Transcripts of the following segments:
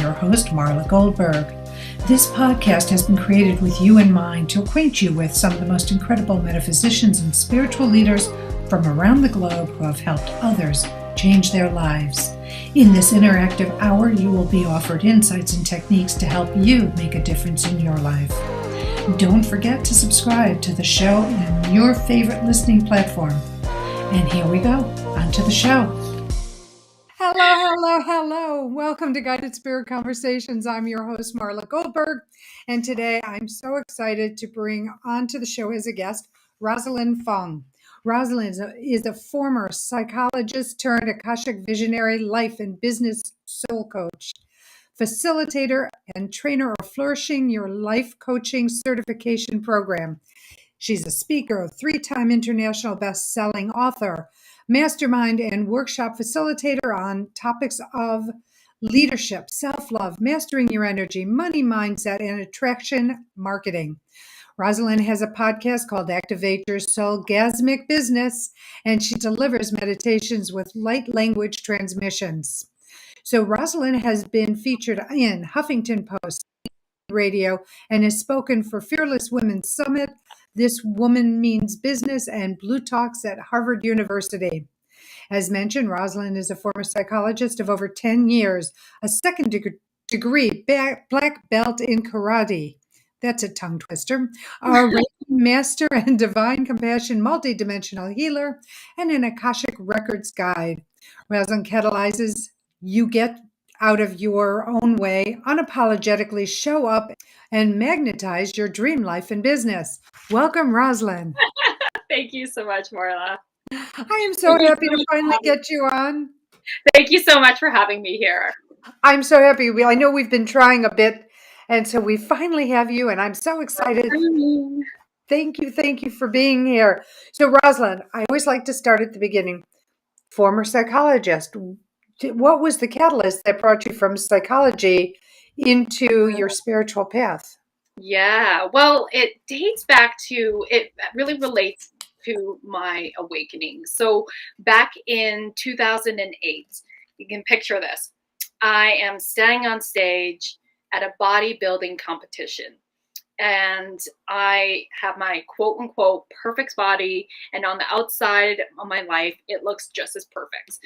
your host, Marla Goldberg. This podcast has been created with you in mind to acquaint you with some of the most incredible metaphysicians and spiritual leaders from around the globe who have helped others change their lives. In this interactive hour, you will be offered insights and techniques to help you make a difference in your life. Don't forget to subscribe to the show on your favorite listening platform. And here we go, on to the show. Hello. Welcome to Guided Spirit Conversations. I'm your host, Marla Goldberg. And today I'm so excited to bring onto the show as a guest, Rosalyn Fung. Rosalyn is a former psychologist turned Akashic visionary, life and business soul coach, facilitator, and trainer of Flourishing Your Life Coaching Certification Program. She's a speaker, a 3-time international best-selling author, mastermind and workshop facilitator on topics of leadership, self-love, mastering your energy, money mindset, and attraction marketing. Rosalyn has a podcast called Activate Your Soulgasmic Business, and she delivers meditations with light language transmissions. So Rosalyn has been featured in Huffington Post, Radio, and has spoken for Fearless Women's Summit, This Woman Means Business, and Blue Talks at Harvard University. As mentioned, Rosalyn is a former psychologist of over 10 years, a second degree black belt in karate. That's a tongue twister. A Reiki master and divine compassion multidimensional healer, and an Akashic Records guide. Rosalyn catalyzes you get out of your own way, unapologetically show up and magnetize your dream life and business. Welcome, Rosalyn. Thank you so much, Marla. I am so happy to finally get you on. Thank you so much for having me here. I'm so happy. I know we've been trying a bit, and so we finally have you, and I'm so excited. Thank you for being here. So, Rosalyn, I always like to start at the beginning. Former psychologist. What was the catalyst that brought you from psychology into your spiritual path? Yeah, well, it really relates to my awakening. So back in 2008, you can picture this. I am standing on stage at a bodybuilding competition. And I have my quote unquote perfect body. And on the outside of my life, it looks just as perfect.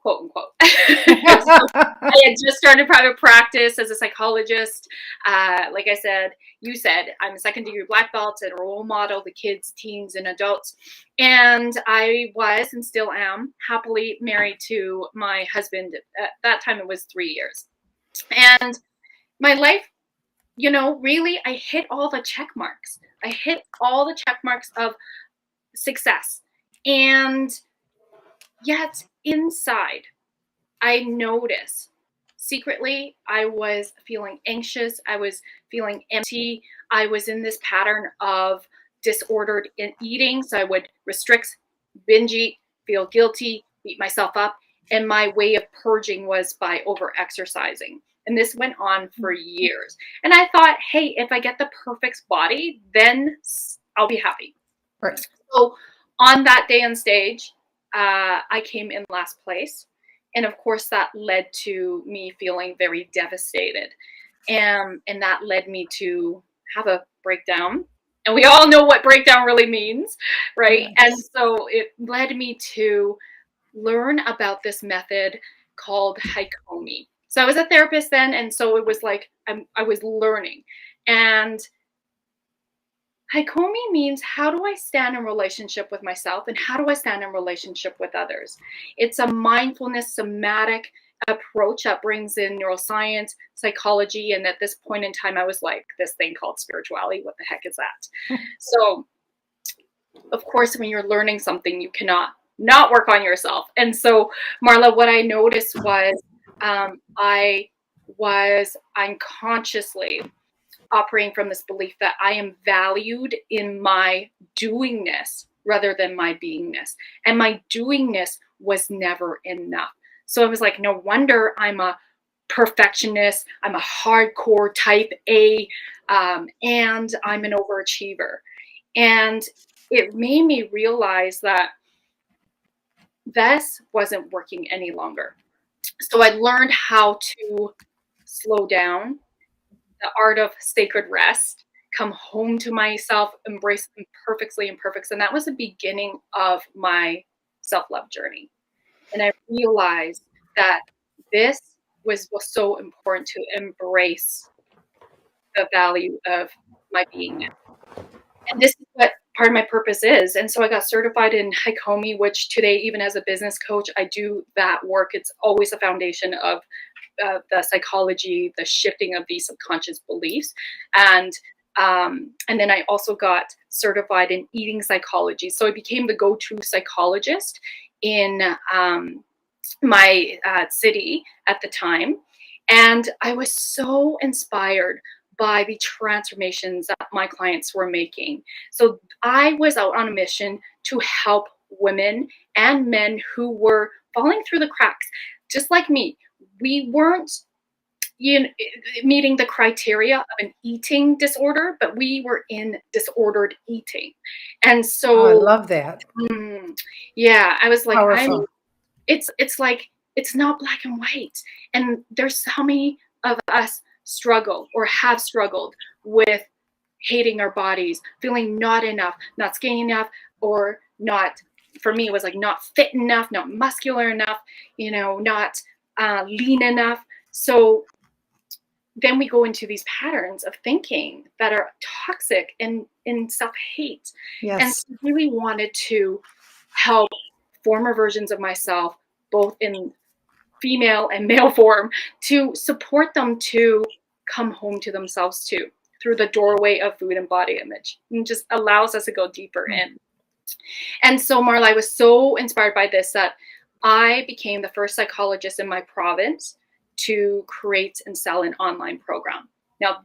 Quote unquote. I had just started private practice as a psychologist. Like I said, you said, I'm a second degree black belt and a role model to kids, teens, and adults. And I was and still am happily married to my husband. At that time, it was 3 years. And my life, really, I hit all the check marks. I hit all the check marks of success. And yet inside, I noticed secretly I was feeling anxious. I was feeling empty. I was in this pattern of disordered eating. So I would restrict, binge eat, feel guilty, beat myself up. And my way of purging was by over-exercising. And this went on for years. And I thought, hey, if I get the perfect body, then I'll be happy. Right. So on that day on stage, I came in last place. And of course, that led to me feeling very devastated. And that led me to have a breakdown. And we all know what breakdown really means, right? Yes. And so it led me to learn about this method called Haikomi. So I was a therapist then. And so it was like I was learning. And Haikomi means, how do I stand in relationship with myself and how do I stand in relationship with others? It's a mindfulness, somatic approach that brings in neuroscience, psychology. And at this point in time, I was like, this thing called spirituality, what the heck is that? So, of course, when you're learning something, you cannot not work on yourself. And so, Marla, what I noticed was I was unconsciously operating from this belief that I am valued in my doingness rather than my beingness. And my doingness was never enough. So I was like, no wonder I'm a perfectionist. I'm a hardcore type A, and I'm an overachiever. And it made me realize that this wasn't working any longer. So I learned how to slow down, the art of sacred rest, come home to myself, embrace imperfectly imperfects. And that was the beginning of my self-love journey. And I realized that this was so important to embrace the value of my beingness. And this is what part of my purpose is. And so I got certified in Haikomi, which today, even as a business coach, I do that work. It's always a foundation of the psychology, the shifting of these subconscious beliefs. And then I also got certified in eating psychology. So I became the go-to psychologist in my city at the time. And I was so inspired by the transformations that my clients were making. So I was out on a mission to help women and men who were falling through the cracks, just like me. We weren't meeting the criteria of an eating disorder, but we were in disordered eating. And so I love that. Yeah, I was like, Powerful. it's like, it's not black and white. And there's how many of us struggle or have struggled with hating our bodies, feeling not enough, not skinny enough, or not, for me, it was like not fit enough, not muscular enough, not lean enough. So then we go into these patterns of thinking that are toxic and in self-hate. Yes. And so I really wanted to help former versions of myself, both in female and male form, to support them to come home to themselves too, through the doorway of food and body image, and just allows us to go deeper in. And so, Marla, I was so inspired by this that I became the first psychologist in my province to create and sell an online program. Now,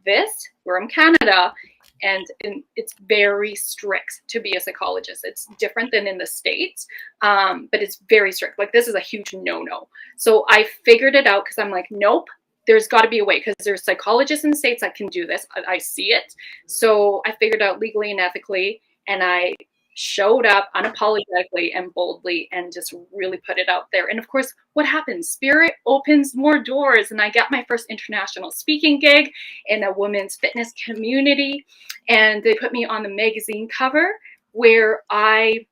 we're in Canada, and it's very strict to be a psychologist. It's different than in the States, but it's very strict. Like, this is a huge no-no. So I figured it out because I'm like, nope, there's got to be a way, because there's psychologists in the States that can do this. I see it. So I figured out legally and ethically, and I showed up unapologetically and boldly and just really put it out there. And of course, what happens? Spirit opens more doors. And I got my first international speaking gig in a women's fitness community. And they put me on the magazine cover, where I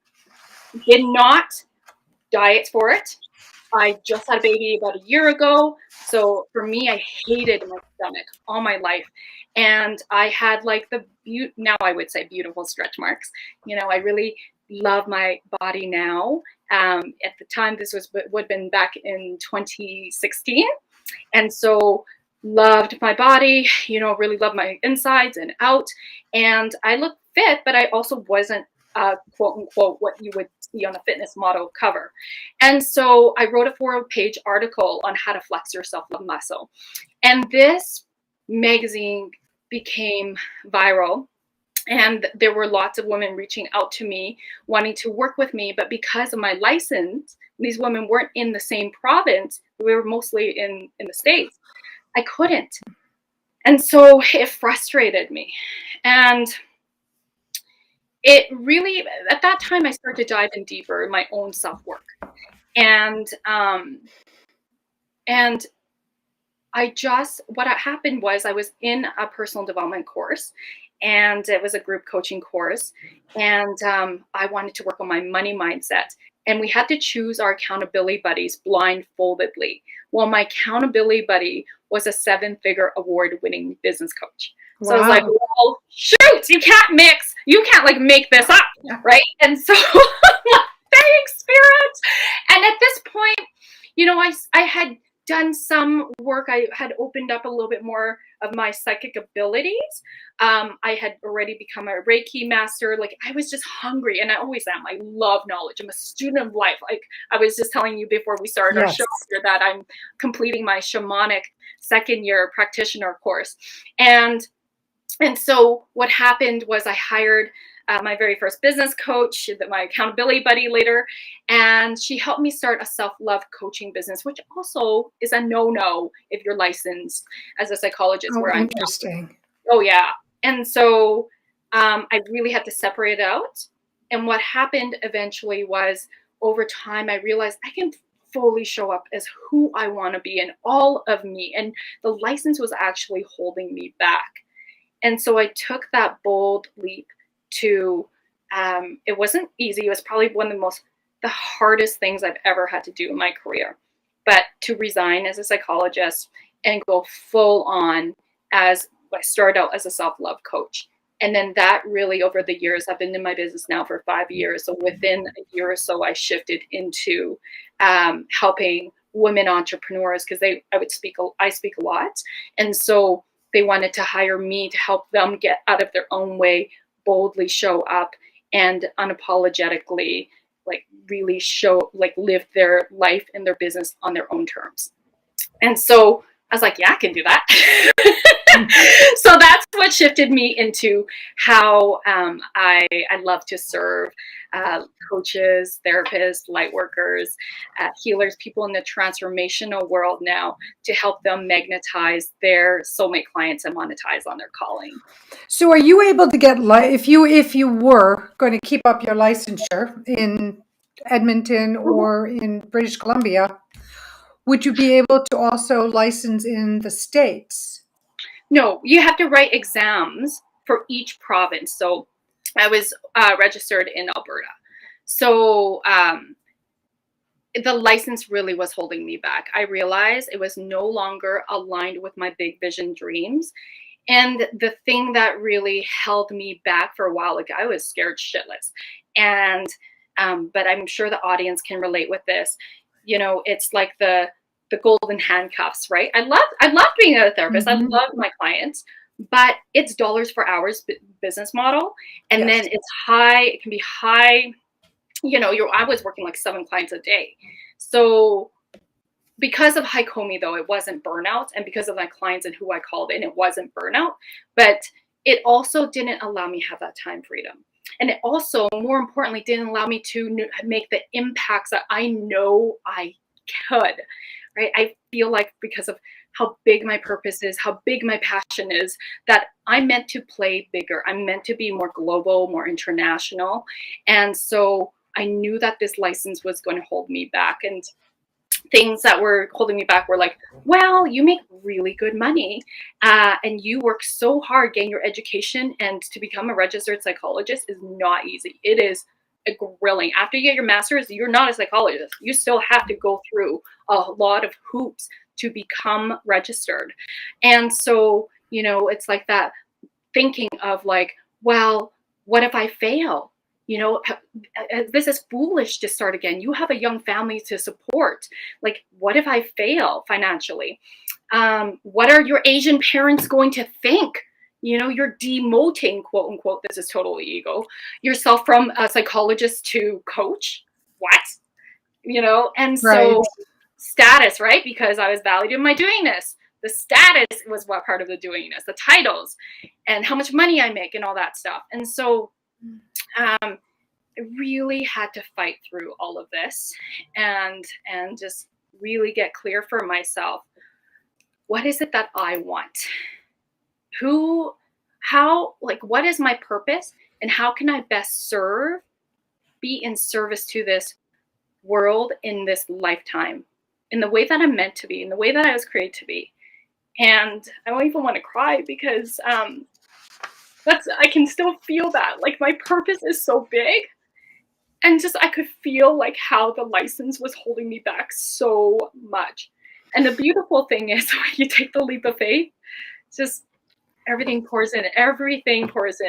did not diet for it. I just had a baby about a year ago. So for me, I hated my stomach all my life. And I had like now I would say beautiful stretch marks. I really love my body now. At the time, this would have been back in 2016. And so loved my body, really loved my insides and out. And I looked fit, but I also wasn't quote unquote what you would see on a fitness model cover. And so I wrote a 4-page article on how to flex your self-love muscle. And this magazine became viral. And there were lots of women reaching out to me, wanting to work with me. But because of my license, these women weren't in the same province. We were mostly in the States. I couldn't. And so it frustrated me. And it really, at that time, I started to dive in deeper in my own self-work. And what happened was I was in a personal development course, and it was a group coaching course. And I wanted to work on my money mindset. And we had to choose our accountability buddies blindfoldedly. Well, my accountability buddy was a 7-figure award-winning business coach. So I was like, well, shoot, you can't make this up, right? And so, thanks, Spirit. And at this point, I had done some work. I had opened up a little bit more of my psychic abilities. I had already become a Reiki master. Like, I was just hungry, and I always am. I love knowledge. I'm a student of life. Like I was just telling you before we started our show here, that I'm completing my shamanic 2nd-year practitioner course. And so what happened was I hired my very first business coach, my accountability buddy later, and she helped me start a self-love coaching business, which also is a no-no if you're licensed as a psychologist. Oh, interesting. Oh, yeah. And so I really had to separate it out. And what happened eventually was, over time, I realized I can fully show up as who I want to be and all of me. And the license was actually holding me back. And so I took that bold leap to, it wasn't easy. It was probably one of the hardest things I've ever had to do in my career. But to resign as a psychologist and go full on as I started out as a self-love coach. And then that really over the years, I've been in my business now for 5 years. So within a year or so, I shifted into helping women entrepreneurs because I speak a lot. And so they wanted to hire me to help them get out of their own way, boldly show up and unapologetically really live their life and their business on their own terms. And so I was like, yeah, I can do that. So that's what shifted me into how I love to serve coaches, therapists, light workers, healers, people in the transformational world now to help them magnetize their soulmate clients and monetize on their calling. So are you able to get, if you were going to keep up your licensure in Edmonton or in British Columbia, would you be able to also license in the States? No, you have to write exams for each province. So I was registered in Alberta. So the license really was holding me back. I realized it was no longer aligned with my big vision dreams. And the thing that really held me back for a while, like I was scared shitless. And but I'm sure the audience can relate with this. You know, it's like the golden handcuffs, right? I love being a therapist. I love my clients, but it's dollars for hours business model. And then it's high, it can be high, I was working like 7 clients a day. So because of Haikomi though, it wasn't burnout. And because of my clients and who I called in, it wasn't burnout, but it also didn't allow me to have that time freedom. And it also, more importantly, didn't allow me to make the impacts that I know I could. Right? I feel like because of how big my purpose is, how big my passion is, that I'm meant to play bigger. I'm meant to be more global, more international. And so I knew that this license was going to hold me back. And things that were holding me back were like, well, you make really good money and you work so hard getting your education, and to become a registered psychologist is not easy. It is grilling. After you get your master's, you're not a psychologist. You still have to go through a lot of hoops to become registered. And so, it's like that thinking of like, well, what if I fail? This is foolish to start again. You have a young family to support. Like, what if I fail financially? What are your Asian parents going to think? You're demoting, quote unquote, this is totally ego, yourself from a psychologist to coach. What? And so status, right? Because I was valued in my doingness. The status was what part of the doingness, the titles and how much money I make and all that stuff. And so I really had to fight through all of this and just really get clear for myself. What is it that I want? What is my purpose, and how can I best be in service to this world in this lifetime, in the way that I'm meant to be, in the way that I was created to be. And I don't even want to cry because I can still feel that. Like, my purpose is so big. And just, I could feel like how the license was holding me back so much. And the beautiful thing is when you take the leap of faith, just everything pours in.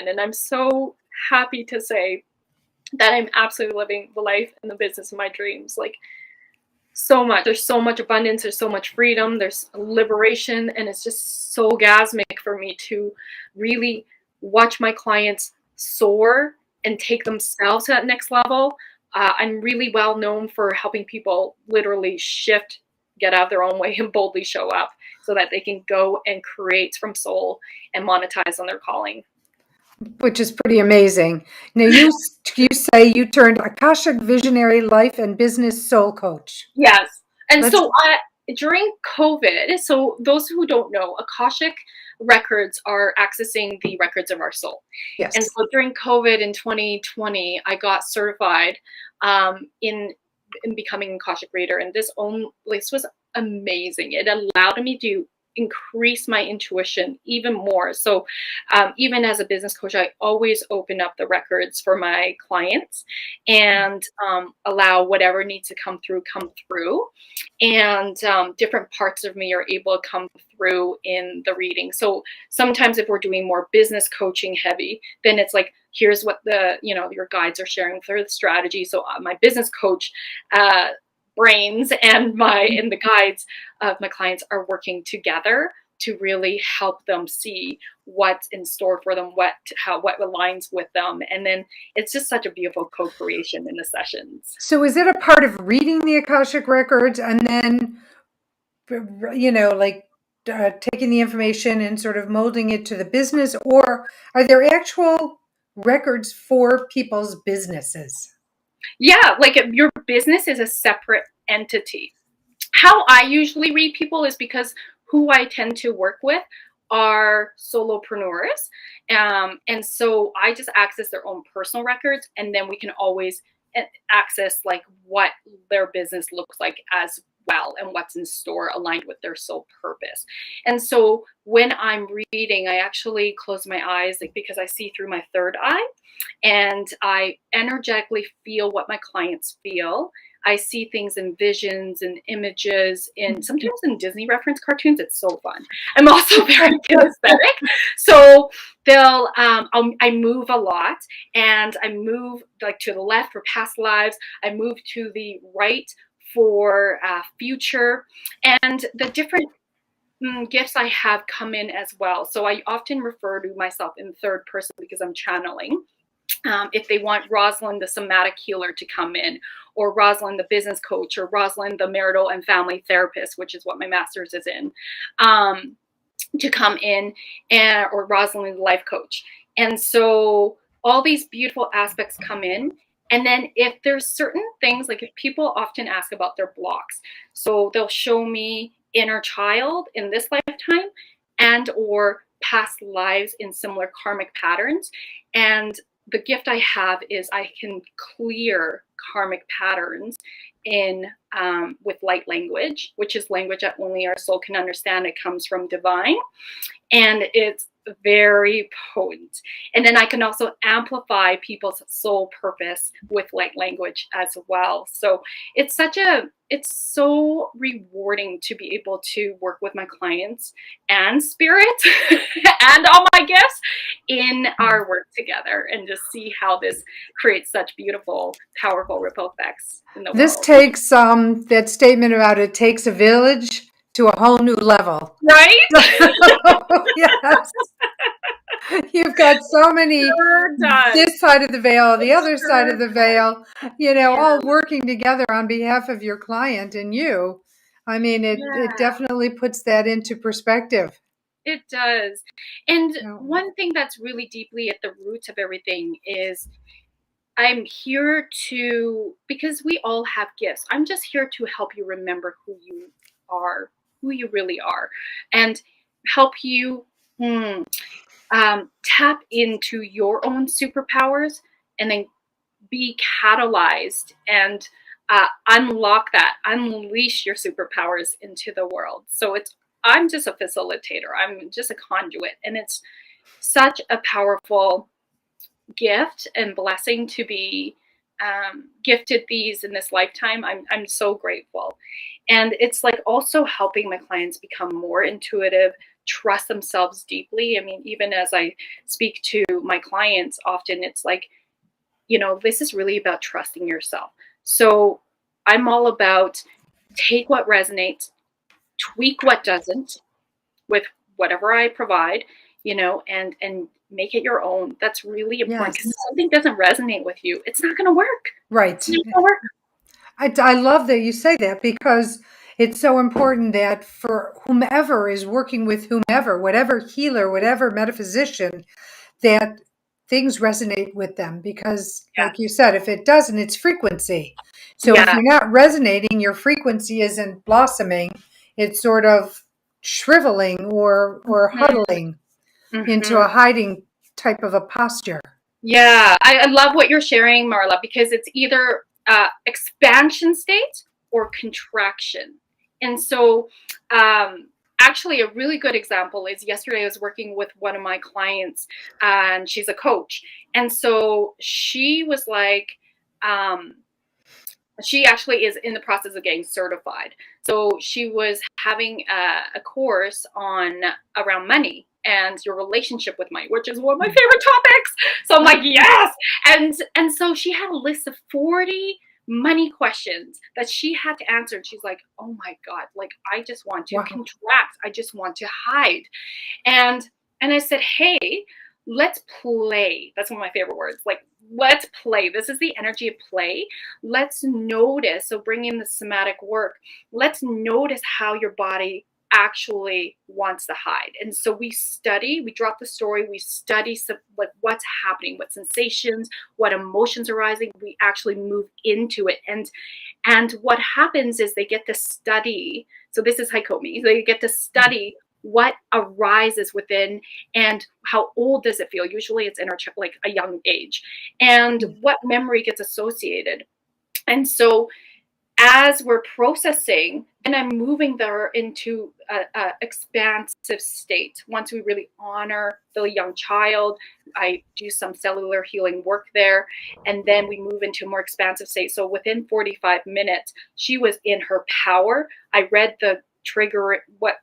And I'm so happy to say that I'm absolutely living the life and the business of my dreams. Like, so much. There's so much abundance. There's so much freedom. There's liberation. And it's just so orgasmic for me to really watch my clients soar and take themselves to that next level. I'm really well known for helping people literally shift, get out of their own way, and boldly show up so that they can go and create from soul and monetize on their calling. Which is pretty amazing. Now, you say you turned Akashic visionary life and business soul coach. Yes. And so during COVID, so those who don't know, Akashic records are accessing the records of our soul. Yes. And so during COVID in 2020, I got certified in in becoming an Akashic reader, and this was amazing. It allowed me to increase my intuition even more. So even as a business coach, I always open up the records for my clients and allow whatever needs to come through. And different parts of me are able to come through in the reading. So sometimes if we're doing more business coaching heavy, then it's like, here's what your guides are sharing for the strategy. So my business coach brains and the guides of my clients are working together to really help them see what's in store for them, what aligns with them. And then it's just such a beautiful co-creation in the sessions. So is it a part of reading the Akashic records and then, taking the information and sort of molding it to the business, or are there actual records for people's businesses? Yeah, like your business is a separate entity. How I usually read people is because who I tend to work with are solopreneurs. And so I just access their own personal records, and then we can always access like what their business looks like as well and what's in store aligned with their soul purpose. And so when I'm reading, I actually close my eyes, like, because I see through my third eye, and I energetically feel what my clients feel. I see things in visions and images, and sometimes in Disney reference cartoons. It's so fun. I'm also very kinesthetic, so I move a lot, and I move like to the left for past lives. I move to the right for future, and the different gifts I have come in as well. So I often refer to myself in third person because I'm channeling. If they want Rosalyn, the somatic healer, to come in, or Rosalyn, the business coach, or Rosalyn, the marital and family therapist, which is what my master's is in, to come in, or Rosalyn, the life coach. And so all these beautiful aspects come in. And then if there's certain things, like if people often ask about their blocks, so they'll show me inner child in this lifetime and or past lives in similar karmic patterns. And the gift I have is I can clear karmic patterns in with light language, which is language that only our soul can understand. It comes from divine, and it's very potent. And then I can also amplify people's soul purpose with light language as well. So it's so rewarding to be able to work with my clients and spirit and all my gifts in our work together, and just see how this creates such beautiful, powerful ripple effects in the world. This takes that statement about it takes a village to a whole new level. Right? Yes. You've got so many, this side of the veil, the other side of the veil, all working together on behalf of your client and you. I mean, it definitely puts that into perspective. It does. And one thing that's really deeply at the roots of everything is I'm here because we all have gifts. I'm just here to help you remember who you are, who you really are, and help you tap into your own superpowers, and then be catalyzed and unlock that, unleash your superpowers into the world. So I'm just a facilitator. I'm just a conduit, and it's such a powerful gift and blessing to be gifted these in this lifetime. I'm so grateful. And it's like also helping my clients become more intuitive, trust themselves deeply. I mean, even as I speak to my clients, often it's like, this is really about trusting yourself. So I'm all about take what resonates, tweak what doesn't with whatever I provide, and make it your own. That's really important, because if something doesn't resonate with you, it's not going to work. Right. It's not going to work. I love that you say that, because it's so important that for whomever is working with whomever, whatever healer, whatever metaphysician, that things resonate with them. Because like you said, if it doesn't, it's frequency. So if you're not resonating, your frequency isn't blossoming. It's sort of shriveling or huddling into a hiding type of a posture. Yeah, I love what you're sharing, Marla, because it's either expansion state or contraction. And so actually, a really good example is yesterday I was working with one of my clients, and she's a coach. And so she was like, she actually is in the process of getting certified. So she was having a course on around money and your relationship with money, which is one of my favorite topics. So I'm like, yes. And so she had a list of 40 money questions that she had to answer. And she's like, oh my God, like I just want to contract. I just want to hide. And I said, hey, let's play. That's one of my favorite words. Like, let's play. This is the energy of play. Let's notice. So bring in the somatic work. Let's notice how your body actually wants to hide. And so we study, we drop the story, we study some, like what's happening, what sensations, what emotions are rising. We actually move into it. And what happens is they get to study. So this is Haikomi. They get to study what arises within and how old does it feel. Usually it's in our like a young age, and what memory gets associated. And so as we're processing, and I'm moving there into a expansive state. Once we really honor the young child, I do some cellular healing work there, and then we move into a more expansive state. So within 45 minutes, she was in her power. I read the trigger, what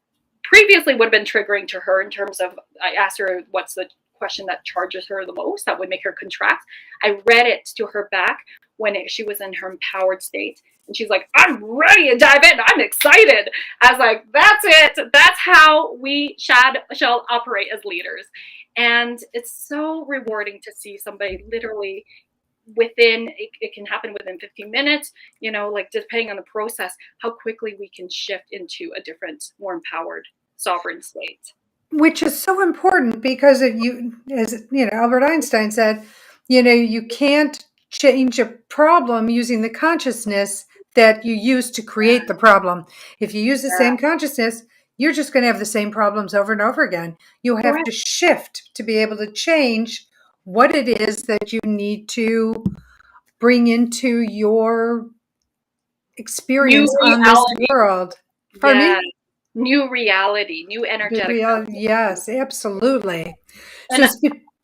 previously would have been triggering to her in terms of, I asked her what's the question that charges her the most, that would make her contract. I read it to her back when she was in her empowered state. And she's like, I'm ready to dive in. I'm excited. I was like, that's it. That's how we shall operate as leaders. And it's so rewarding to see somebody literally within, it can happen within 15 minutes, you know, like depending on the process, how quickly we can shift into a different, more empowered, sovereign state. Which is so important because as you know, Albert Einstein said, you know, you can't change a problem using the consciousness that you use to create the problem. If you use the same consciousness, you're just going to have the same problems over and over again. You have to shift to be able to change what it is that you need to bring into your experience on this world. Pardon me? New reality, new energetic. Yes, absolutely. So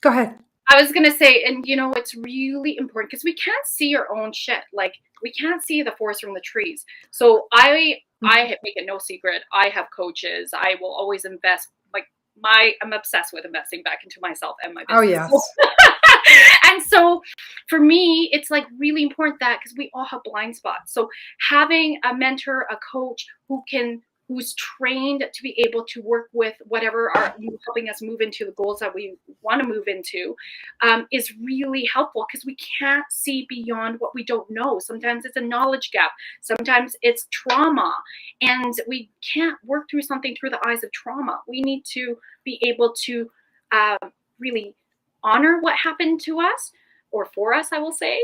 go ahead. I was going to say, and you know, it's really important because we can't see our own shit. Like we can't see the forest from the trees. So I make it no secret. I have coaches. I will always invest. Like I'm obsessed with investing back into myself and my business. Oh, yes. And so for me, it's like really important that because we all have blind spots. So having a mentor, a coach who's trained to be able to work with whatever are helping us move into the goals that we want to move into is really helpful because we can't see beyond what we don't know. Sometimes it's a knowledge gap. Sometimes it's trauma. And we can't work through something through the eyes of trauma. We need to be able to really honor what happened to us, or for us, I will say,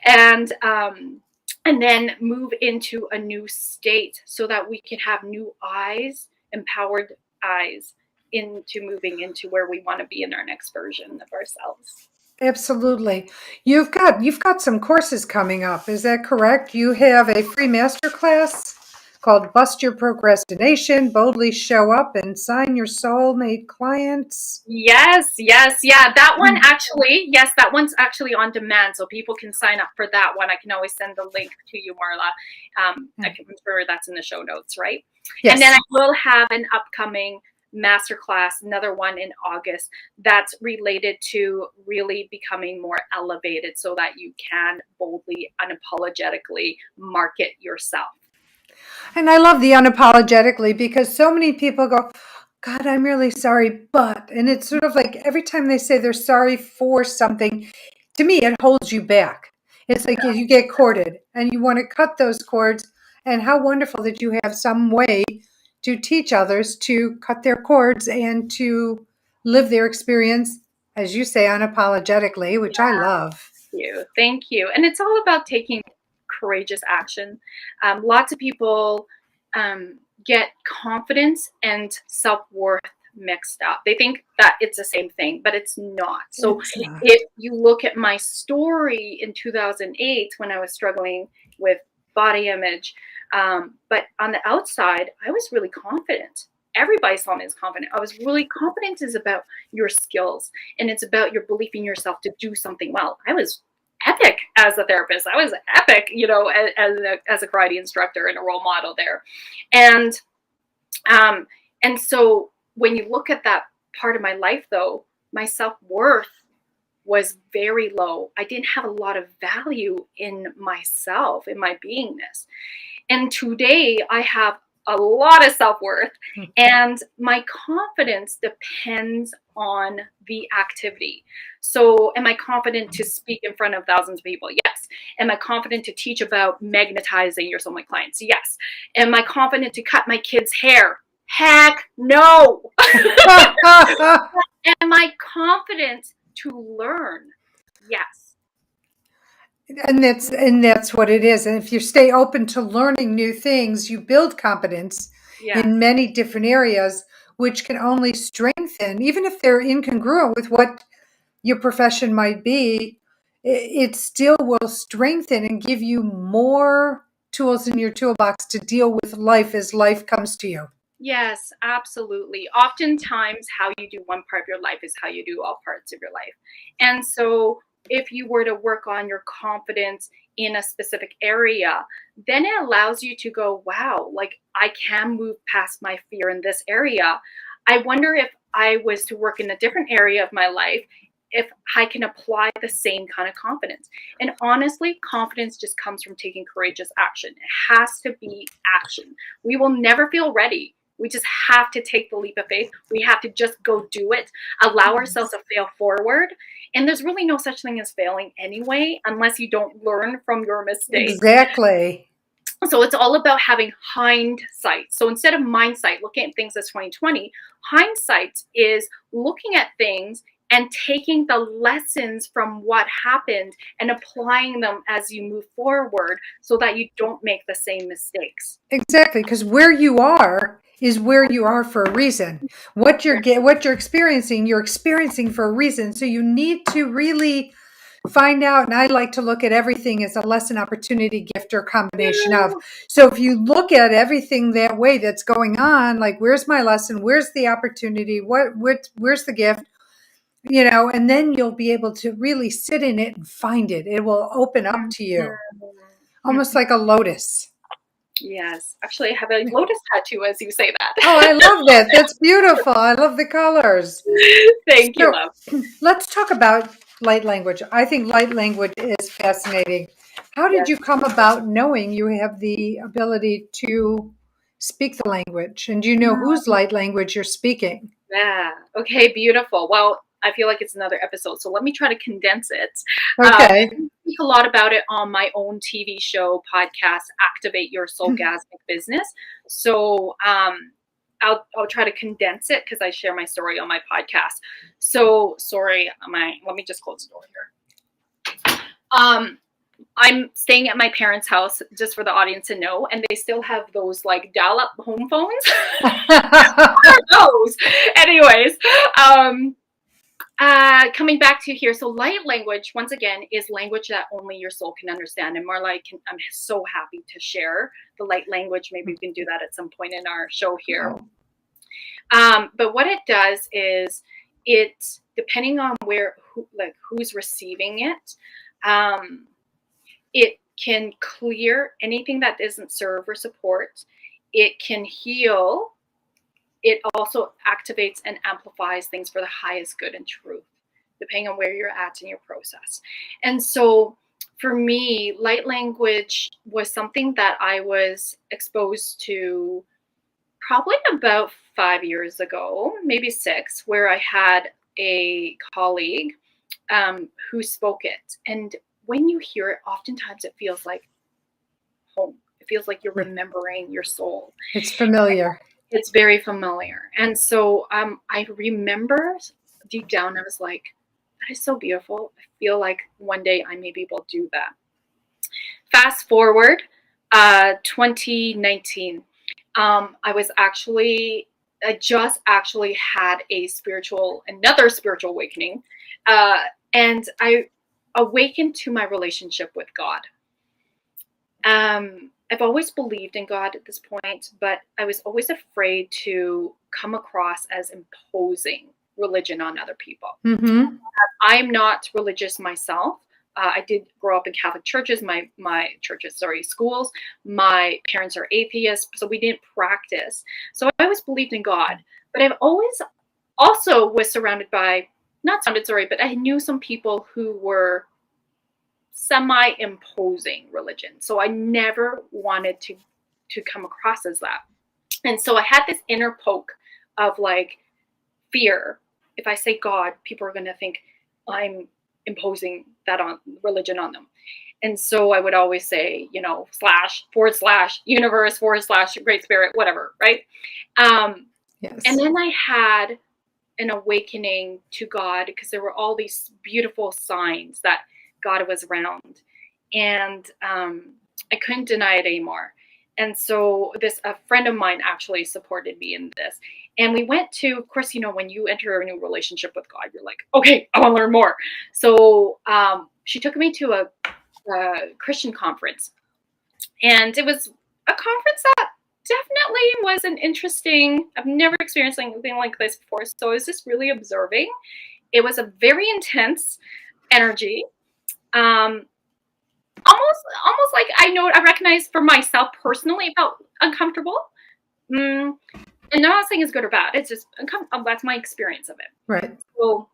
and then move into a new state so that we can have new eyes, empowered eyes into moving into where we want to be in our next version of ourselves. Absolutely. You've got some courses coming up. Is that correct? You have a free masterclass called Bust Your Procrastination, Boldly Show Up and Sign Your Soulmate Clients. Yes. Yeah. That one actually, that one's actually on demand. So people can sign up for that one. I can always send the link to you, Marla. I can remember that's in the show notes, right? Yes. And then I will have an upcoming masterclass, another one in August, that's related to really becoming more elevated so that you can boldly, unapologetically market yourself. And I love the unapologetically because so many people go, God, I'm really sorry, but, and it's sort of like every time they say they're sorry for something, to me, it holds you back. It's like you get corded and you want to cut those cords. And how wonderful that you have some way to teach others to cut their cords and to live their experience, as you say, unapologetically, which I love. Thank you. And it's all about taking courageous action. Lots of people get confidence and self-worth mixed up. They think that it's the same thing, but it's not. So It's not. if you look at my story in 2008 when I was struggling with body image, but on the outside, I was really confident. Everybody saw me as confident. I was really confident is about your skills, and it's about your belief in yourself to do something well. I was epic as a therapist. I was epic, as a karate instructor and a role model there. And so when you look at that part of my life, though, my self-worth was very low. I didn't have a lot of value in myself, in my beingness. And today I have a lot of self-worth, and my confidence depends on the activity. So am I confident to speak in front of thousands of people? Yes. Am I confident to teach about magnetizing your soulmate clients? Yes. Am I confident to cut my kids' hair? Heck no. Am I confident to learn? Yes. And that's what it is. And if you stay open to learning new things, you build competence in many different areas, which can only strengthen, even if they're incongruent with what your profession might be, it still will strengthen and give you more tools in your toolbox to deal with life as life comes to you. Yes, absolutely. Oftentimes, how you do one part of your life is how you do all parts of your life. And so, if you were to work on your confidence in a specific area, then it allows you to go, wow, like I can move past my fear in this area. I wonder if I was to work in a different area of my life, if I can apply the same kind of confidence. And honestly, confidence just comes from taking courageous action. It has to be action. We will never feel ready. We just have to take the leap of faith. We have to just go do it, allow ourselves to fail forward. And there's really no such thing as failing anyway, unless you don't learn from your mistakes. Exactly. So it's all about having hindsight. So instead of mindsight, looking at things as 2020, hindsight is looking at things and taking the lessons from what happened and applying them as you move forward so that you don't make the same mistakes. Exactly, because where you are is where you are for a reason. What you're experiencing for a reason. So you need to really find out, and I like to look at everything as a lesson, opportunity, gift, or combination of. So if you look at everything that way that's going on, like where's my lesson, where's the opportunity, where's the gift, and then you'll be able to really sit in it and find it. It will open up to you, almost like a lotus. Yes. Actually, I have a lotus tattoo as you say that. Oh, I love that. That's beautiful. I love the colors. Thank you, love. Let's talk about light language. I think light language is fascinating. How did you come about knowing you have the ability to speak the language? And do you know whose light language you're speaking? Yeah. Okay, beautiful. Well, I feel like it's another episode, so let me try to condense it. Okay. I speak a lot about it on my own TV show, podcast, Activate Your Soulgasmic Business. So I'll try to condense it because I share my story on my podcast. So sorry, let me just close the door here. I'm staying at my parents' house, just for the audience to know, and they still have those like dial-up home phones. Those. Anyways, coming back to here, so light language, once again, is language that only your soul can understand. And Marla, I'm so happy to share the light language. Maybe we can do that at some point in our show here. But what it does is, it, depending on who's receiving it, it can clear anything that doesn't serve or support. It can heal. It also activates and amplifies things for the highest good and truth, depending on where you're at in your process. And so for me, light language was something that I was exposed to probably about 5 years ago, maybe 6, where I had a colleague who spoke it. And when you hear it, oftentimes it feels like home. It feels like you're remembering your soul. It's familiar. It's very familiar. And so I remember deep down, I was like, that is so beautiful. I feel like one day I may be able to do that. Fast forward, 2019. I was actually I just actually had another spiritual awakening. And I awakened to my relationship with God. I've always believed in God at this point, but I was always afraid to come across as imposing religion on other people. Mm-hmm. I'm not religious myself. I did grow up in Catholic churches, schools. My parents are atheists, so we didn't practice. So I always believed in God, but I've always also was but I knew some people who were semi-imposing religion. So I never wanted to come across as that. And so I had this inner poke of like fear. If I say God, people are going to think I'm imposing that on religion on them. And so I would always say, //universe / great spirit, whatever. Right. Yes. And then I had an awakening to God because there were all these beautiful signs that God was around, and I couldn't deny it anymore. And so a friend of mine actually supported me in this. And we went to, of course, when you enter a new relationship with God, you're like, okay, I want to learn more. So she took me to a Christian conference. And it was a conference that definitely was an interesting, I've never experienced anything like this before. So I was just really observing. It was a very intense energy. Almost like I recognize for myself personally, it felt uncomfortable. And I'm not saying it's good or bad. It's just that's my experience of it. Right. So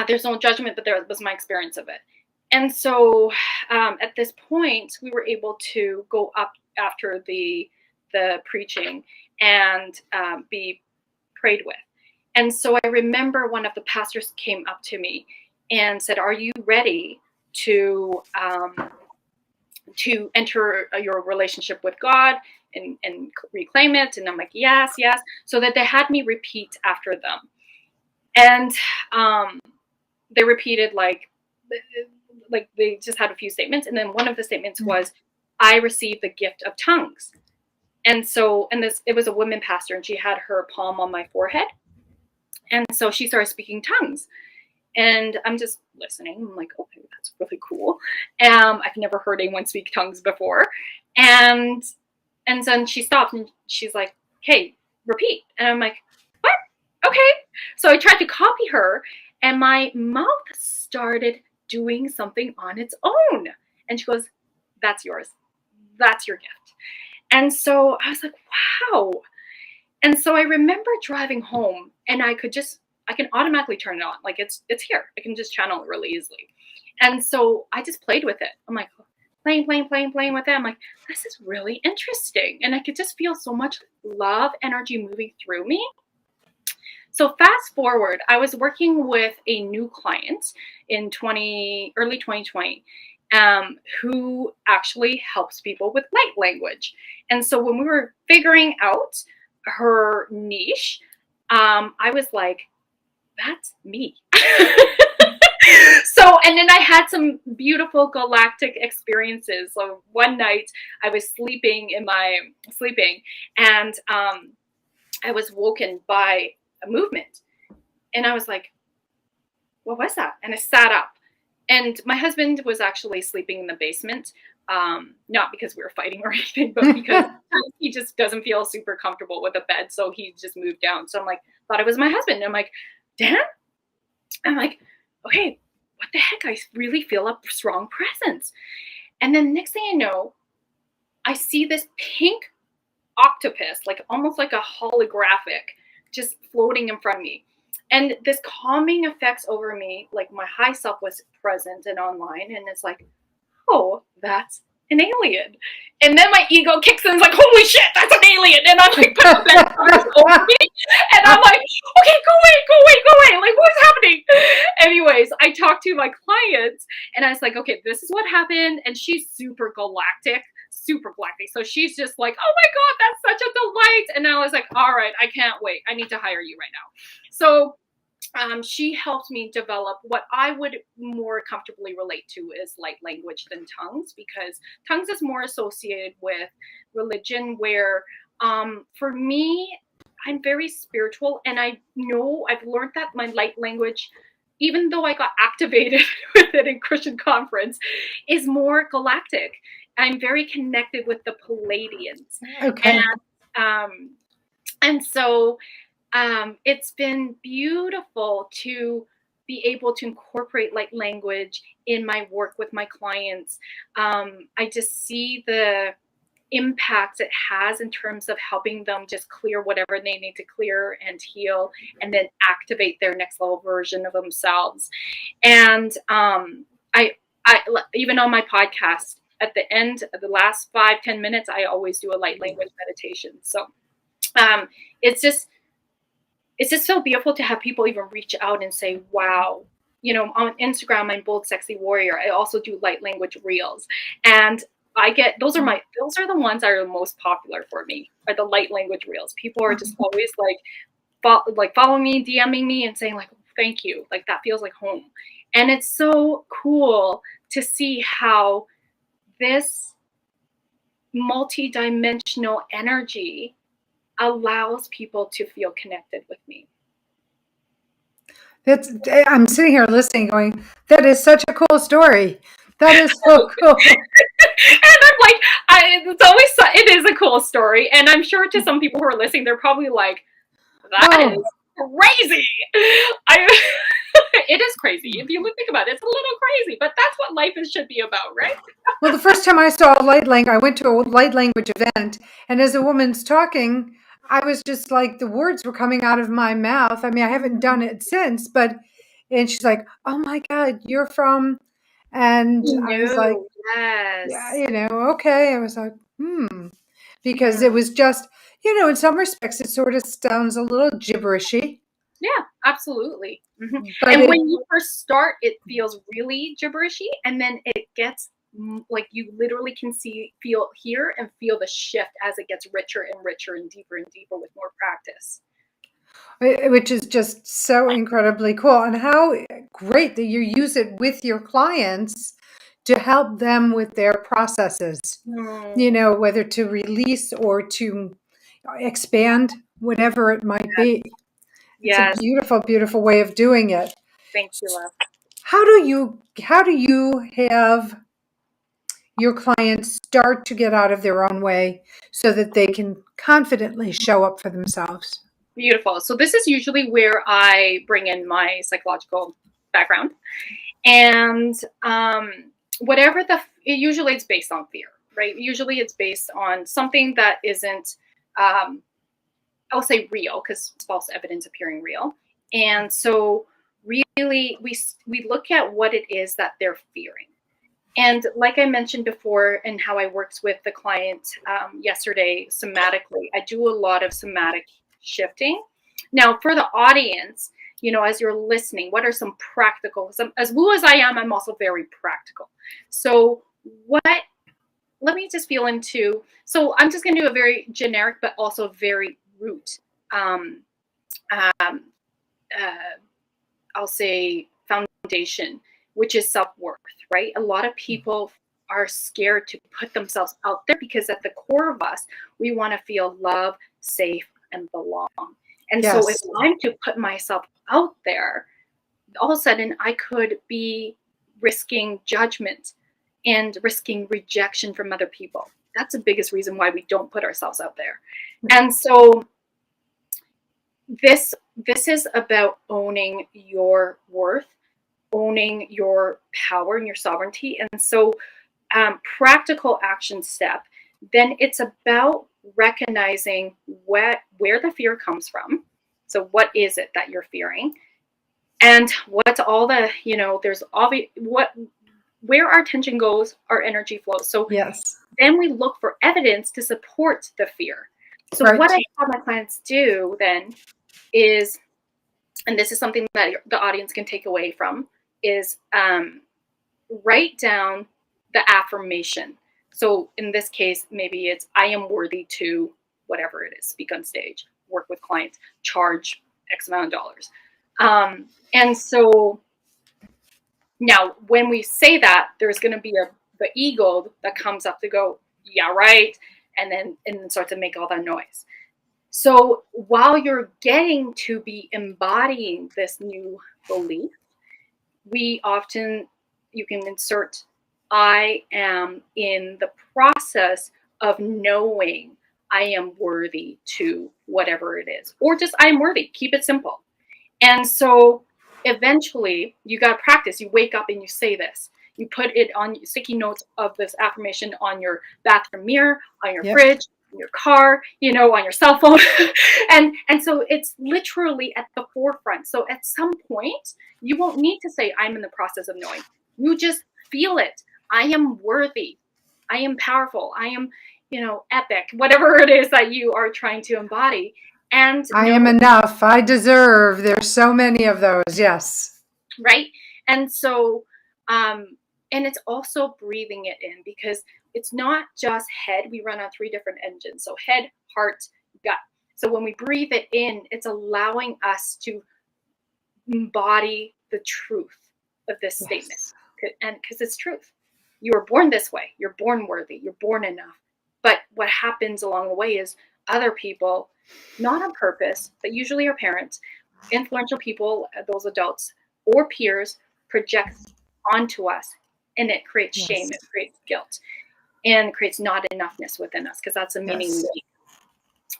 there's no judgment, but there was my experience of it. And so at this point, we were able to go up after the preaching and be prayed with. And so I remember one of the pastors came up to me and said, "Are you ready to enter your relationship with God and reclaim it?" And I'm like, yes. So that they had me repeat after them. And they repeated like they just had a few statements. And then one of the statements was, "I received the gift of tongues." And so, it was a woman pastor, and she had her palm on my forehead. And so she started speaking tongues. And I'm just listening. I'm like, okay, that's really cool. I've never heard anyone speak tongues before. And then she stopped and she's like, "Hey, repeat." And I'm like, "What? Okay." So I tried to copy her, and my mouth started doing something on its own. And she goes, "That's yours. That's your gift." And so I was like, wow. And so I remember driving home, and I can automatically turn it on. Like it's here. I can just channel it really easily. And so I just played with it. I'm like playing with it. I'm like, this is really interesting. And I could just feel so much love energy moving through me. So fast forward, I was working with a new client in early 2020, who actually helps people with light language. And so when we were figuring out her niche, I was like, that's me. So, and then I had some beautiful galactic experiences. So one night I was sleeping and I was woken by a movement, and I was like, what was that? And I sat up, and my husband was actually sleeping in the basement. Not because we were fighting or anything, but because he just doesn't feel super comfortable with a bed. So he just moved down. So I'm like, thought it was my husband. And I'm like, Dan? I'm like, okay, what the heck? I really feel a strong presence. And then next thing I know, I see this pink octopus, like almost like a holographic, just floating in front of me. And this calming effects over me, like my high self was present and online. And it's like, oh, that's an alien. And then my ego kicks in and is like, holy shit, that's an alien. And I'm like, put the bed over me. And I'm like, okay, go away. Like, what's happening? Anyways, I talked to my client and I was like, okay, this is what happened. And she's super galactic. So she's just like, oh my God, that's such a delight. And I was like, all right, I can't wait. I need to hire you right now. So she helped me develop what I would more comfortably relate to is light language than tongues, because tongues is more associated with religion, where for me, I'm very spiritual, and I know I've learned that my light language, even though I got activated with it in Christian conference, is more galactic. I'm very connected with the Palladians. Okay. Um, and so it's been beautiful to be able to incorporate light language in my work with my clients. I just see the impact it has in terms of helping them just clear whatever they need to clear and heal, and then activate their next level version of themselves. And I, even on my podcast, at the end of the last 5-10 minutes, I always do a light language meditation. So um, it's just so beautiful to have people even reach out and say, wow, on Instagram, I'm Bold Sexy Warrior. I also do light language reels. And I get, those are the ones that are the most popular for me, are the light language reels. People are just always following me, DMing me and saying like, thank you. Like that feels like home. And it's so cool to see how this multi-dimensional energy allows people to feel connected with me. I'm sitting here listening going, that is such a cool story. That is so cool. And I'm like, it is a cool story. And I'm sure to some people who are listening, they're probably like, that is crazy. It is crazy. If you think about it, it's a little crazy, but that's what life should be about, right? Well, the first time I saw light language, I went to a light language event, and as the woman's talking, I was just like, the words were coming out of my mouth. I mean, I haven't done it since, and she's like, oh my God, you're from, and I was like, yes. yeah, okay. I was like, because it was just, in some respects, it sort of sounds a little gibberishy. Yeah, absolutely. Mm-hmm. But and when you first start, it feels really gibberishy, and then it gets like you literally can hear and feel the shift as it gets richer and richer and deeper with more practice. Which is just so incredibly cool. And how great that you use it with your clients to help them with their processes, whether to release or to expand, whatever it might be. It's a beautiful, beautiful way of doing it. Thank you, love. How do you have your clients start to get out of their own way so that they can confidently show up for themselves? Beautiful. So this is usually where I bring in my psychological background, and usually it's based on fear, right? Usually it's based on something that isn't, I'll say real, because it's false evidence appearing real. And so really we look at what it is that they're fearing. And like I mentioned before, and how I worked with the client yesterday somatically, I do a lot of somatic shifting. Now, for the audience, as you're listening, what are some practical, as woo as I am, I'm also very practical. So let me just feel into, so I'm just going to do a very generic, but also very root, I'll say foundation, which is self-worth, right? A lot of people are scared to put themselves out there because at the core of us, we want to feel loved, safe, and belong. And so if I'm to put myself out there, all of a sudden I could be risking judgment and risking rejection from other people. That's the biggest reason why we don't put ourselves out there. And so this is about owning your worth, owning your power and your sovereignty. And so practical action step, then it's about recognizing where the fear comes from. So what is it that you're fearing? And what's all the, there's obvious, where our attention goes, our energy flows. So then we look for evidence to support the fear. So what I have my clients do then is, and this is something that the audience can take away from, is write down the affirmation. So in this case, maybe it's, I am worthy to, whatever it is, speak on stage, work with clients, charge X amount of dollars. And so now when we say that, there's going to be the ego that comes up to go, yeah, right. And then start to make all that noise. So while you're getting to be embodying this new belief, you can insert, I am in the process of knowing I am worthy to whatever it is, or just I am worthy. Keep it simple. And so eventually you got to practice. You wake up and you say this. You put it on sticky notes of this affirmation on your bathroom mirror, on your Yep. fridge, in your car, on your cell phone. and so it's literally at the forefront. So at some point, you won't need to say, I'm in the process of knowing. You just feel it. I am worthy. I am powerful. I am, epic, whatever it is that you are trying to embody. And I am enough. I deserve. There's so many of those. Yes. Right. And so, and it's also breathing it in, because it's not just head. We run on 3 different engines. So head, heart, gut. So when we breathe it in, it's allowing us to embody the truth of this statement. And because it's truth. You were born this way. You're born worthy. You're born enough. But what happens along the way is other people, not on purpose, but usually our parents, influential people, those adults or peers, project onto us, and it creates shame, it creates guilt, and it creates not enoughness within us, because that's a meaning we need.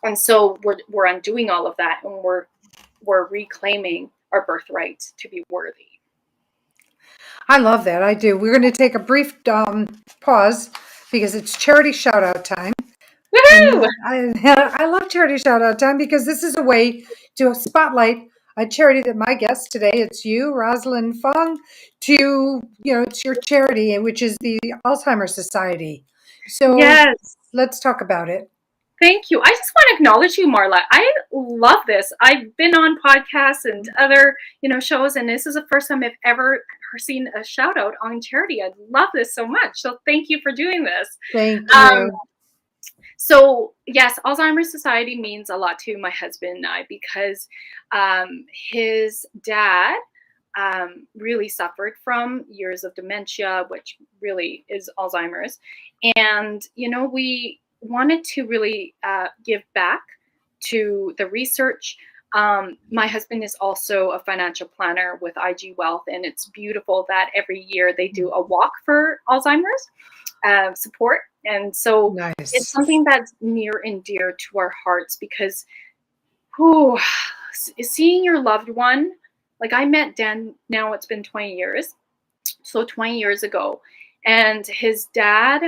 And so we're undoing all of that, and we're reclaiming our birthright to be worthy. I love that. I do. We're going to take a brief pause because it's charity shout out time. Woohoo! I love charity shout out time because this is a way to spotlight a charity that my guest today, it's you, Rosalyn Fung, it's your charity, which is the Alzheimer's Society. So yes, let's talk about it. Thank you. I just want to acknowledge you, Marla. I love this. I've been on podcasts and other, shows, and this is the first time I've ever seen a shout out on charity. I love this so much. So thank you for doing this. Thank you. So yes, Alzheimer's Society means a lot to my husband and I, because his dad really suffered from years of dementia, which really is Alzheimer's. And, we wanted to really give back to the research. My husband is also a financial planner with IG Wealth, and it's beautiful that every year they do a walk for Alzheimer's support. And so It's something that's near and dear to our hearts, because seeing your loved one, like I met Dan, now it's been 20 years. So 20 years ago, and his dad,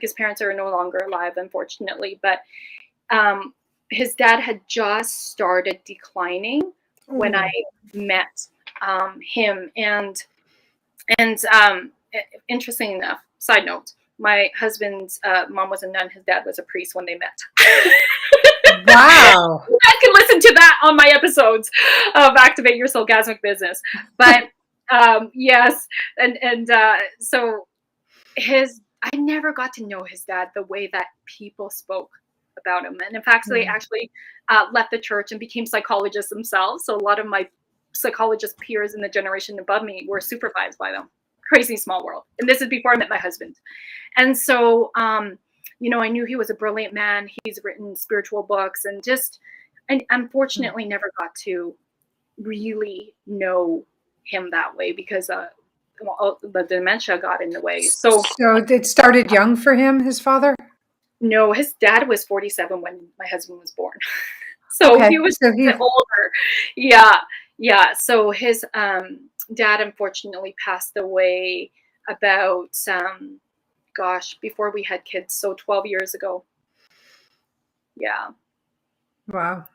his parents are no longer alive, unfortunately, but his dad had just started declining when I met him. And interesting enough, side note, my husband's mom was a nun, his dad was a priest when they met. Wow. You guys can listen to that on my episodes of Activate Your Soulgasmic Business. But yes, and so I never got to know his dad the way that people spoke about him. And in fact, they actually left the church and became psychologists themselves. So a lot of my psychologist peers in the generation above me were supervised by them. Crazy small world. And this is before I met my husband. And so, I knew he was a brilliant man. He's written spiritual books, and unfortunately never got to really know him that way, because the dementia got in the way. So it started young for him, his father? No, his dad was 47 when my husband was born. So he was a bit older. Yeah. So his dad unfortunately passed away about, before we had kids. So 12 years ago. Yeah. Wow.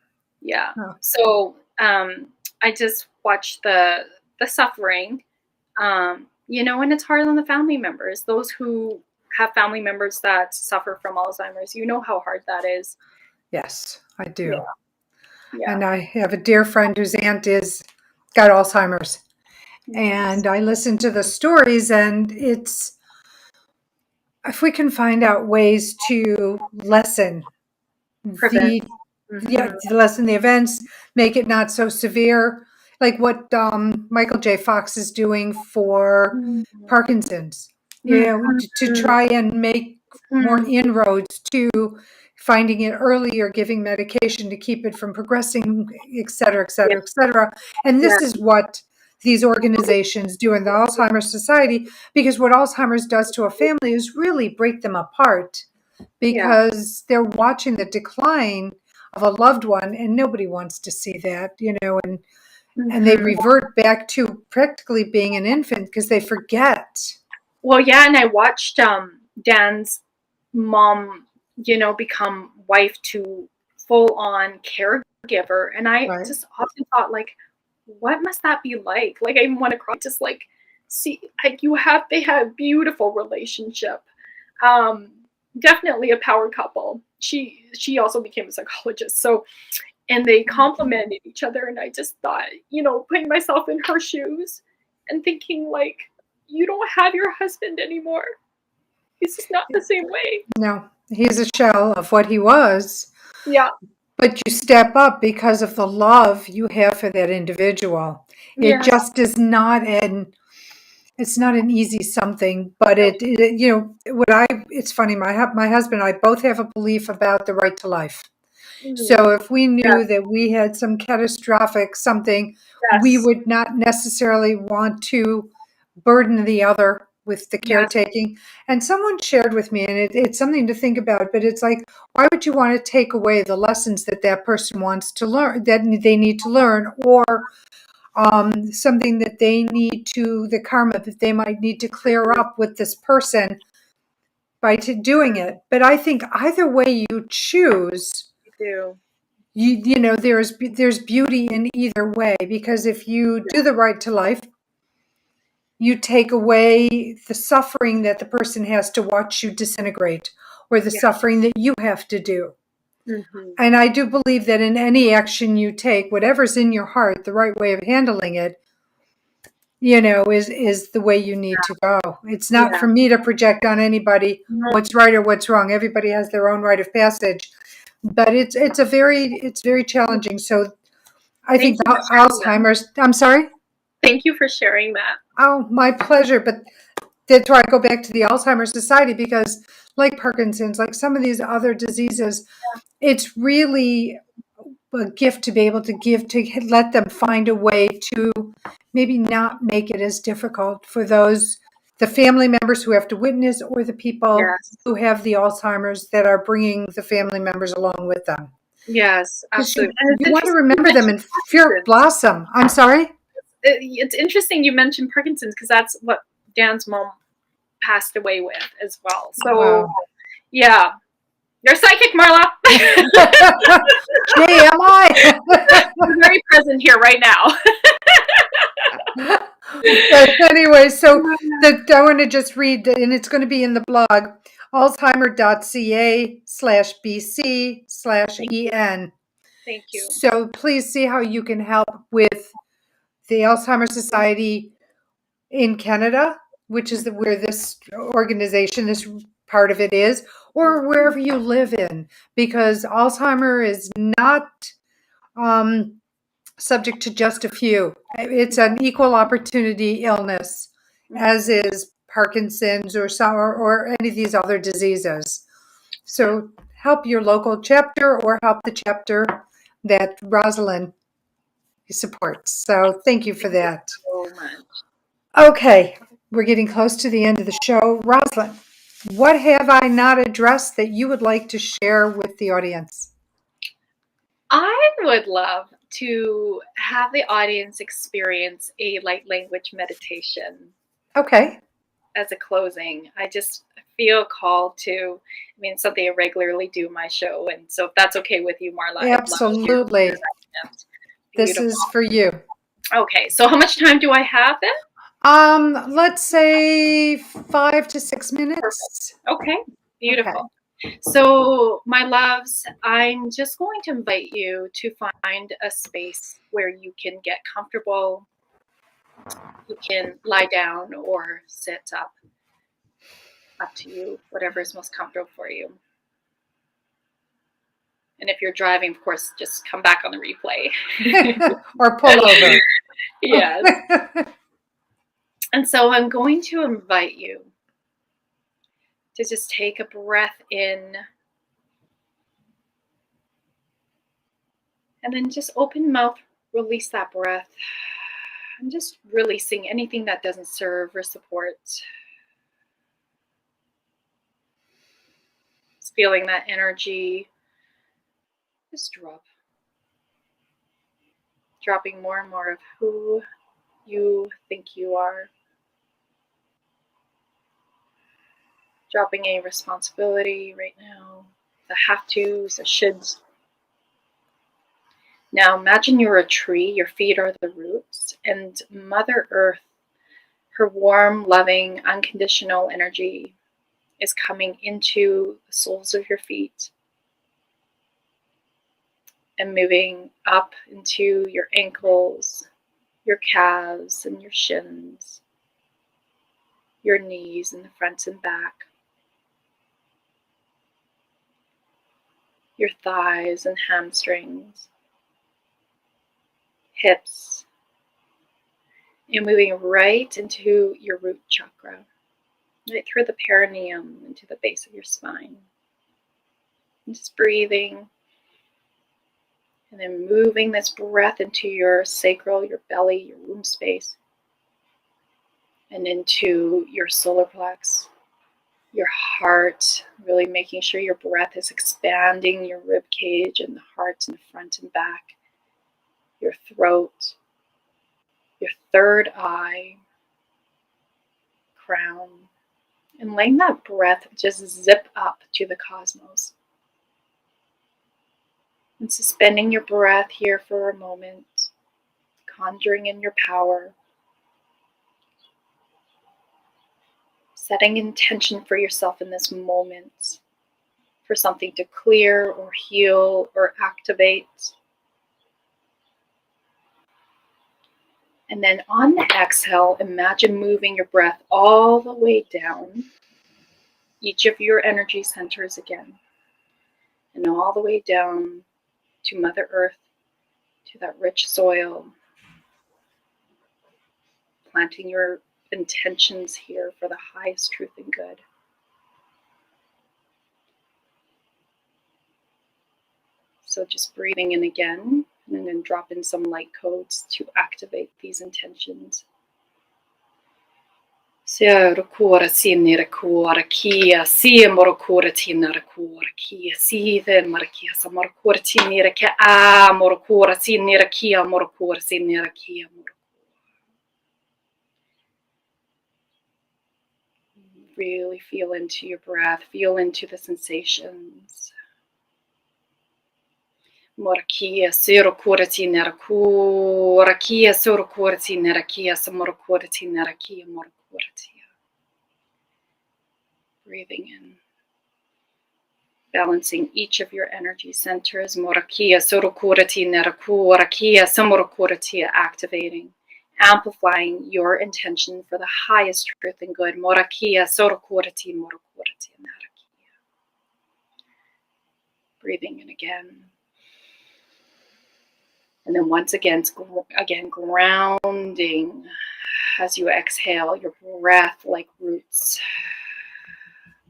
Yeah. Oh. So I just watched the suffering, and it's hard on the family members, those who have family members that suffer from Alzheimer's. You know how hard that is. Yes, I do. Yeah. And I have a dear friend whose aunt got Alzheimer's. Yes. And I listen to the stories, and if we can find out ways to lessen lessen the events, make it not so severe, like what Michael J. Fox is doing for Parkinson's, to try and make more inroads to finding it early or giving medication to keep it from progressing, et cetera, et cetera, et cetera. And this Yeah. is what these organizations do in the Alzheimer's Society, because what Alzheimer's does to a family is really break them apart, Yeah. because they're watching the decline of a loved one, and nobody wants to see that, and they Hmm. revert back to practically being an infant because they forget. Well, yeah, and I watched Dan's mom, become wife to full on caregiver, and I Right. just often thought, like, what must that be like? Like, I even want to cry. Just like, see, like they had a beautiful relationship. Um, Definitely a power couple. She also became a psychologist, so and they complimented each other, and I just thought, putting myself in her shoes and thinking, like, you don't have your husband anymore. He's just not the same way. No, he's a shell of what he was, Yeah. but you step up because of the love you have for that individual. It Yes. just is not it's not an easy something, but No. it's funny, my husband and I both have a belief about the right to life. Mm. So if we Yes. knew that we had some catastrophic something, we Yes. would not necessarily want to burden the other with the Yes. caretaking. And someone shared with me, and it's something to think about, but it's like, why would you want to take away the lessons that that person wants to learn, that they need to learn, or something that they need to, the karma that they might need to clear up with this person by doing it? But I think either way you choose, You do. there's beauty in either way, because if you do the right to life, you take away the suffering that the person has to watch you disintegrate, or the Yeah. suffering that you have to do. Hmm. And I do believe that in any action you take, whatever's in your heart, the right way of handling it, is the way you need to go. It's not Yeah. for me to project on anybody No, what's right or what's wrong. Everybody has their own rite of passage, but it's very challenging. So I thank think you for sharing that. Alzheimer's. I'm sorry. Thank you for sharing that. Oh, my pleasure. But that's why I go back to the Alzheimer's Society, because, like Parkinson's, like some of these other diseases, it's really a gift to be able to give, to let them find a way to maybe not make it as difficult for the family members who have to witness, or the people Yes. who have the Alzheimer's that are bringing the family members along with them. Yes, Because absolutely. And it's you want to interesting you remember them mentioned and fear Parkinson's. blossom. I'm sorry? It's interesting you mentioned Parkinson's because that's what Dan's mom passed away with as well. So, Wow. yeah. You're psychic, Marla. Gee, am I? You're very present here right now. But anyway, so I want to just read, and it's going to be in the blog, Thank you. alzheimer.ca/bc/en. Thank you. So please see how you can help with the Alzheimer's Society in Canada, which is where this organization, this part of it is, or wherever you live in, because Alzheimer is not um, subject to just a few. It's an equal opportunity illness, as is Parkinson's or any of these other diseases. So help your local chapter, or help the chapter that Rosalyn supports. So thank you for Thank you that. so much. Okay, we're getting close to the end of the show. Rosalyn, what have I not addressed that you would like to share with the audience? I would love to have the audience experience a light language meditation Okay. as a closing. I just feel called to, I mean, something I regularly do in my show. And so if that's okay with you, Marla, I'd love to hear Absolutely. that. This Beautiful. is for you. Okay, so how much time do I have then? Let's say 5 to 6 Perfect. minutes. Okay, Okay. beautiful. So, my loves, I'm just going to invite you to find a space where you can get comfortable. You can lie down or sit up to you, whatever is most comfortable for you. And if you're driving, of course, just come back on the replay. Or pull over. Yes. And so I'm going to invite you to just take a breath in And then just open mouth, release that breath. I'm just releasing anything that doesn't serve or support. Just feeling that energy just dropping more and more of who you think you are. Dropping any responsibility right now, the have tos, the shoulds. Now imagine you're a tree, your feet are the roots, and Mother Earth, her warm, loving, unconditional energy is coming into the soles of your feet and moving up into your ankles, your calves and your shins, your knees in the front and back, your thighs and hamstrings, hips, and moving right into your root chakra, right through the perineum into the base of your spine. And just breathing and then moving this breath into your sacral, your belly, your womb space, and into your solar plex, your heart, really making sure your breath is expanding your rib cage and the heart in the front and back, your throat, your third eye, crown, and letting that breath just zip up to the cosmos. And suspending your breath here for a moment, conjuring in your power, setting intention for yourself in this moment, for something to clear or heal or activate. And then on the exhale, imagine moving your breath all the way down each of your energy centers again, and all the way down to Mother Earth, to that rich soil, planting your intentions here for the highest truth and good. So just breathing in again, and then drop in some light codes to activate these intentions. Kia, si morokura tina rakura, kia, si the marakia, sa morokura tinira, kia, morokura tinira, kia, morokura tinira, kia, Really feel into your breath, feel into the sensations. Morakia, sirokura tinira, kura, kia, surokura tinira, kia, sa morokura tinira, kia, morokura tia. Breathing in. Balancing each of your energy centers. Morakia, sorokurati, neraku, rakia, samorokuratia, activating, amplifying your intention for the highest truth and good. Morakia, sorokurati, morokurati, nerakia. Breathing in again. And then once again, grounding as you exhale, your breath like roots,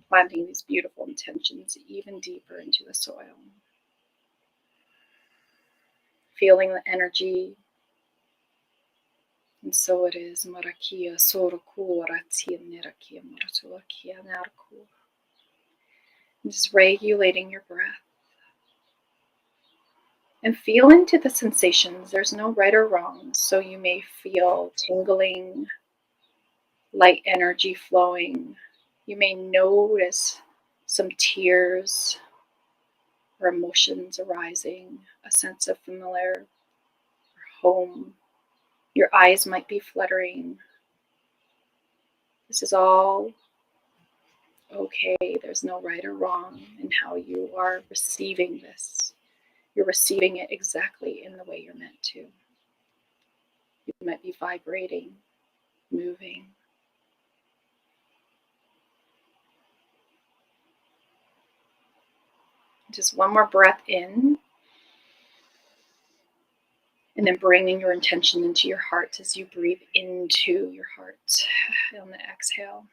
planting these beautiful intentions even deeper into the soil. Feeling the energy. And so it is. Marakia, sorokura, tinerakia, morosulakia, narku. Just regulating your breath. And feel into the sensations. There's no right or wrong. So you may feel tingling, light energy flowing. You may notice some tears or emotions arising, a sense of familiar or home. Your eyes might be fluttering. This is all okay. There's no right or wrong in how you are receiving this. You're receiving it exactly in the way you're meant to. You might be vibrating, moving. Just one more breath in. And then bringing your intention into your heart as you breathe into your heart on the exhale.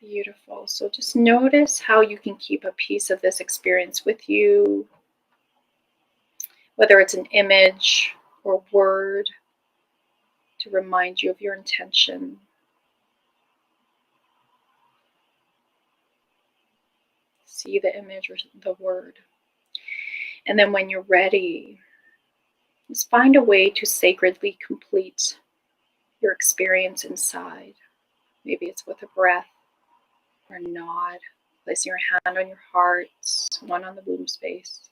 Beautiful. So just notice how you can keep a piece of this experience with you, whether it's an image or word to remind you of your intention. See the image or the word. And then when you're ready, just find a way to sacredly complete your experience inside. Maybe it's with a breath or a nod, placing your hand on your heart, one on the womb space.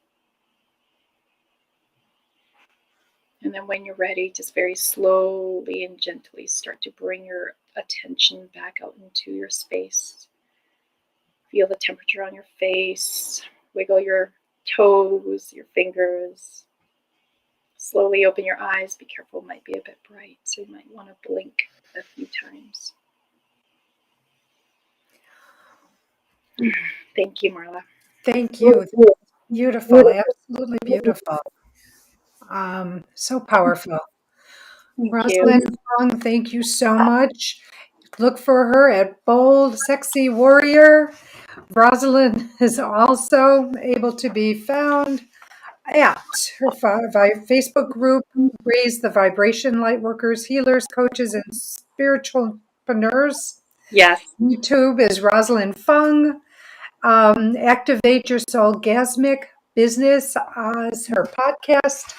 And then when you're ready, just very slowly and gently start to bring your attention back out into your space. Feel the temperature on your face. Wiggle your toes, your fingers. Slowly open your eyes. Be careful, it might be a bit bright, so you might want to blink a few times. Thank you, Marla. Thank you. Beautiful. Absolutely beautiful. So powerful. Thank Rosalyn you. Fung, thank you so much. Look for her at Bold Sexy Warrior. Rosalyn is also able to be found at her Facebook group, Raise the Vibration Lightworkers, Healers, Coaches, and Spiritualpreneurs. Yes. YouTube is Rosalyn Fung. Activate Your Soulgasmic Business as her podcast.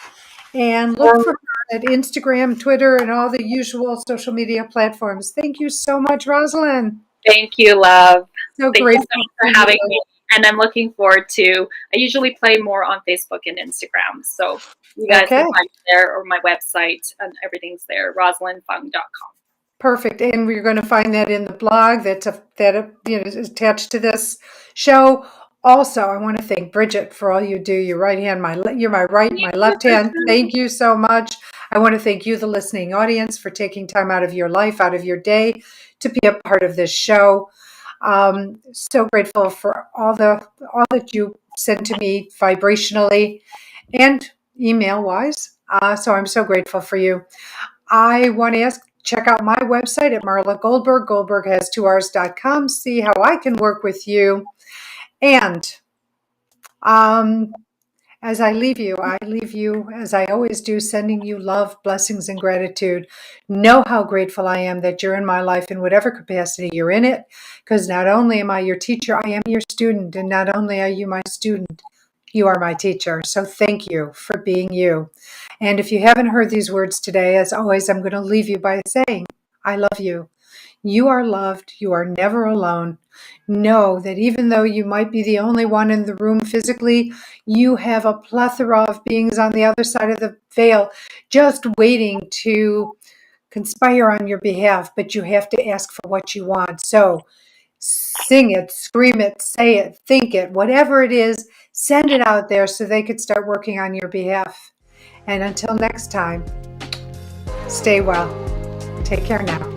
And look for her at Instagram, Twitter, and all the usual social media platforms. Thank you so much, Rosalyn. Thank you, love. So Thank grateful you so much for having me. And I'm looking forward to, I usually play more on Facebook and Instagram. So you guys can find me there, or my website, and everything's there, rosalynfung.com. Perfect. And we're going to find that in the blog that is attached to this show. Also, I want to thank Bridget for all you do. Your right hand, you're my right, my left hand. Thank you so much. I want to thank you, the listening audience, for taking time out of your life, out of your day, to be a part of this show. So grateful for all that you send to me vibrationally and email wise. So I'm so grateful for you. I want to check out my website at MarlaGoldberrg. Goldberg has 2Rs.com. See how I can work with you. And as I leave you, as I always do, sending you love, blessings, and gratitude. Know how grateful I am that you're in my life in whatever capacity you're in it, because not only am I your teacher, I am your student. And not only are you my student, you are my teacher. So thank you for being you. And if you haven't heard these words today, as always, I'm going to leave you by saying, I love you. You are loved. You are never alone. Know that even though you might be the only one in the room physically, you have a plethora of beings on the other side of the veil just waiting to conspire on your behalf, but you have to ask for what you want. So sing it, scream it, say it, think it, whatever it is, send it out there so they could start working on your behalf. And until next time, stay well. Take care now.